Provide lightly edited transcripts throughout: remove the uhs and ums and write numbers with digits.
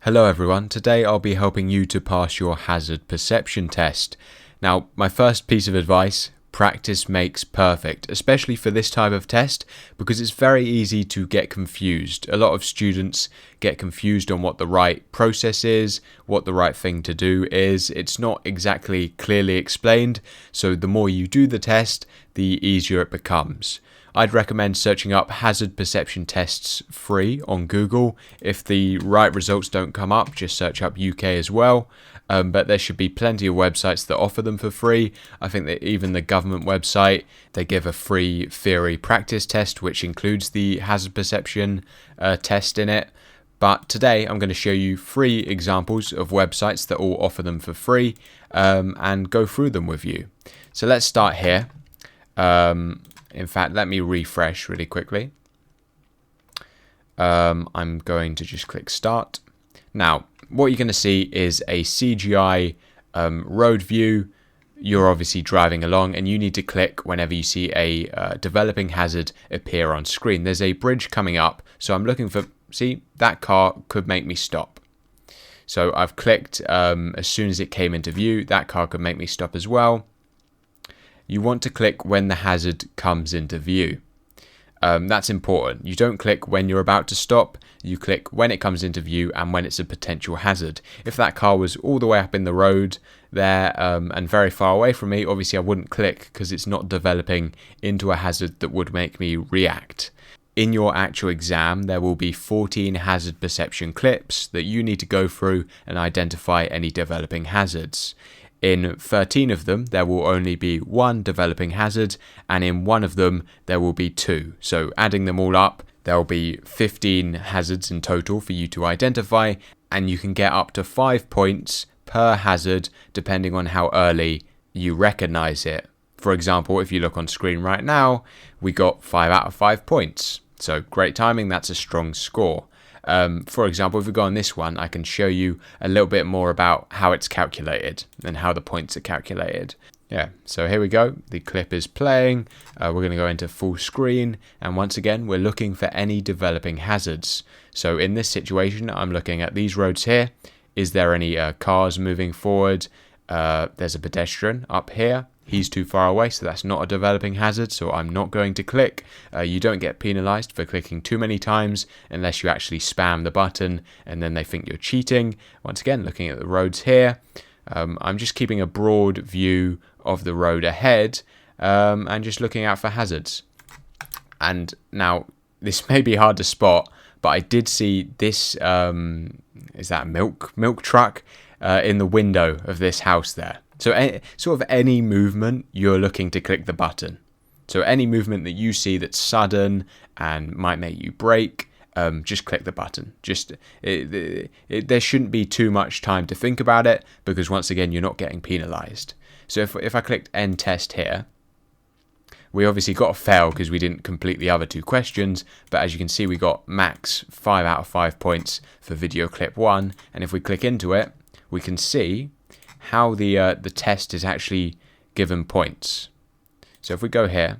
Hello everyone, today I'll be helping you to pass your hazard perception test. Now, my first piece of advice, practice makes perfect, especially for this type of test because it's very easy to get confused. A lot of students get confused on what the right process is, what the right thing to do is. It's not exactly clearly explained, so the more you do the test, the easier it becomes. I'd recommend searching up hazard perception tests free on Google. If the right results don't come up, just search up UK as well. But there should be plenty of websites that offer them for free. I think that even the government website, they give a free theory practice test, which includes the hazard perception test in it. But today I'm going to show you 3 examples of websites that all offer them for free and go through them with you. So let's start here. In fact, let me refresh really quickly. I'm going to just click start. Now, what you're going to see is a CGI road view. You're obviously driving along and you need to click whenever you see a developing hazard appear on screen. There's a bridge coming up, so I'm looking for, see, that car could make me stop. So I've clicked as soon as it came into view, that car could make me stop as well. You want to click when the hazard comes into view. That's important. You don't click when you're about to stop. You click when it comes into view and when it's a potential hazard. If that car was all the way up in the road there and very far away from me, obviously I wouldn't click because it's not developing into a hazard that would make me react. In your actual exam, there will be 14 hazard perception clips that you need to go through and identify any developing hazards. In 13 of them, there will only be 1 developing hazard, and in 1 of them, there will be 2. So adding them all up, there will be 15 hazards in total for you to identify, and you can get up to 5 points per hazard, depending on how early you recognize it. For example, if you look on screen right now, we got 5 out of 5 points. So great timing, that's a strong score. For example, if we go on this one, I can show you a little bit more about how it's calculated and how the points are calculated. Yeah, so here we go. The clip is playing. We're going to go into full screen. And once again, we're looking for any developing hazards. So in this situation, I'm looking at these roads here. Is there any cars moving forward? There's a pedestrian up here. He's too far away, so that's not a developing hazard, so I'm not going to click. You don't get penalized for clicking too many times unless you actually spam the button and then they think you're cheating. Once again, looking at the roads here, I'm just keeping a broad view of the road ahead and just looking out for hazards. And now, this may be hard to spot, but I did see this, is that a milk truck in the window of this house there. So sort of any movement, you're looking to click the button. So any movement that you see that's sudden and might make you brake, just click the button. There shouldn't be too much time to think about it because once again, you're not getting penalized. So if I clicked end test here, we obviously got a fail because we didn't complete the other 2 questions, but as you can see, we got max 5 out of 5 points for video clip 1. And if we click into it, we can see how the test is actually given points. So if we go here,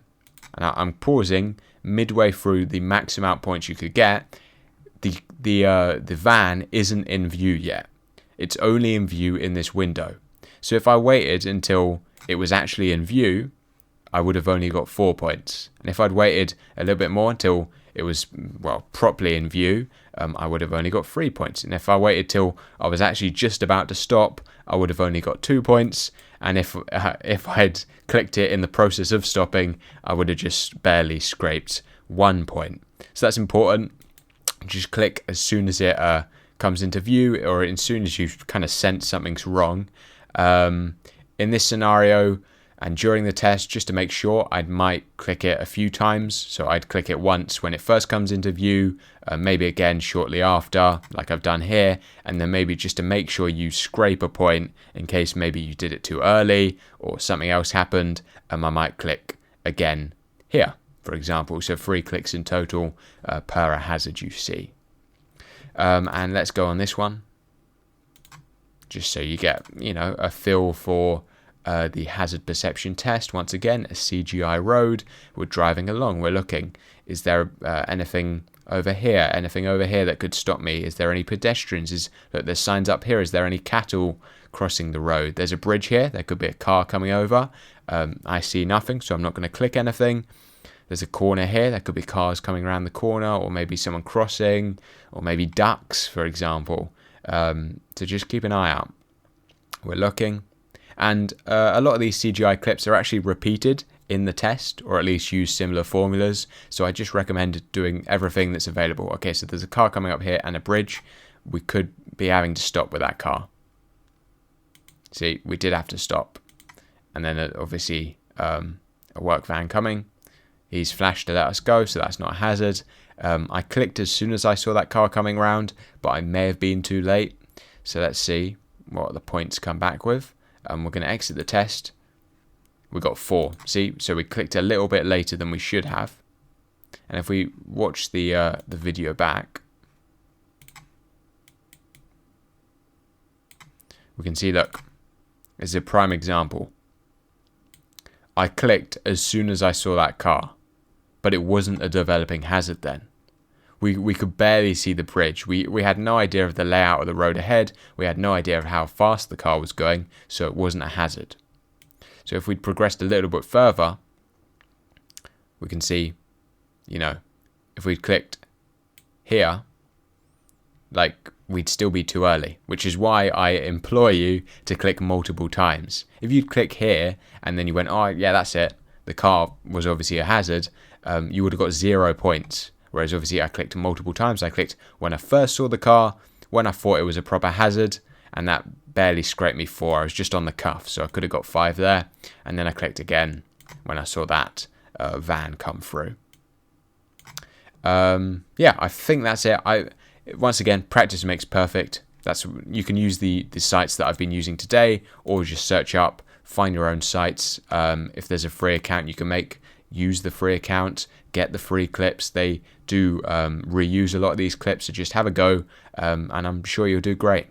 and I'm pausing midway through the max amount of points you could get, the van isn't in view yet. It's only in view in this window. So if I waited until it was actually in view, I would have only got 4 points. And if I'd waited a little bit more until it was, well, properly in view, I would have only got 3 points. And if I waited till I was actually just about to stop, I would have only got 2 points. And if I'd clicked it in the process of stopping, I would have just barely scraped 1 point. So that's important. Just click as soon as it comes into view or as soon as you kind of sense something's wrong. In this scenario, and during the test, just to make sure, I might click it a few times. So I'd click it once when it first comes into view, maybe again shortly after, like I've done here, and then maybe just to make sure you scrape a point in case maybe you did it too early or something else happened, I might click again here, for example. So 3 clicks in total per hazard you see. And let's go on this one, just so you get, a feel for the hazard perception test. Once again, a CGI road. We're driving along. We're looking. Is there anything over here, anything over here that could stop me? Is there any pedestrians? Look, there's signs up here. Is there any cattle crossing the road? There's a bridge here. There could be a car coming over. I see nothing, so I'm not going to click anything. There's a corner here. There could be cars coming around the corner, or maybe someone crossing, or maybe ducks, for example. So just keep an eye out. We're looking. And a lot of these CGI clips are actually repeated in the test, or at least use similar formulas. So I just recommend doing everything that's available. Okay, so there's a car coming up here and a bridge. We could be having to stop with that car. See, we did have to stop. And then obviously a work van coming. He's flashed to let us go, so that's not a hazard. I clicked as soon as I saw that car coming round, but I may have been too late. So let's see what the points come back with. We're going to exit the test. We got 4. See, so we clicked a little bit later than we should have. And if we watch the video back, we can see, look, this is a prime example. I clicked as soon as I saw that car, but it wasn't a developing hazard then. We could barely see the bridge. We had no idea of the layout of the road ahead. We had no idea of how fast the car was going, so it wasn't a hazard. So if we'd progressed a little bit further, we can see, you know, if we'd clicked here, like, we'd still be too early, which is why I implore you to click multiple times. If you'd click here and then you went, oh yeah, that's it, the car was obviously a hazard, you would have got 0 points. Whereas obviously I clicked multiple times. I clicked when I first saw the car, when I thought it was a proper hazard, and that barely scraped me 4. I was just on the cuff, so I could have got 5 there. And then I clicked again when I saw that van come through. Yeah, I think that's it. Once again, practice makes perfect. You can use the sites that I've been using today, or just search up, find your own sites. If there's a free account you can use the free account, get the free clips. They do reuse a lot of these clips, so just have a go, and I'm sure you'll do great.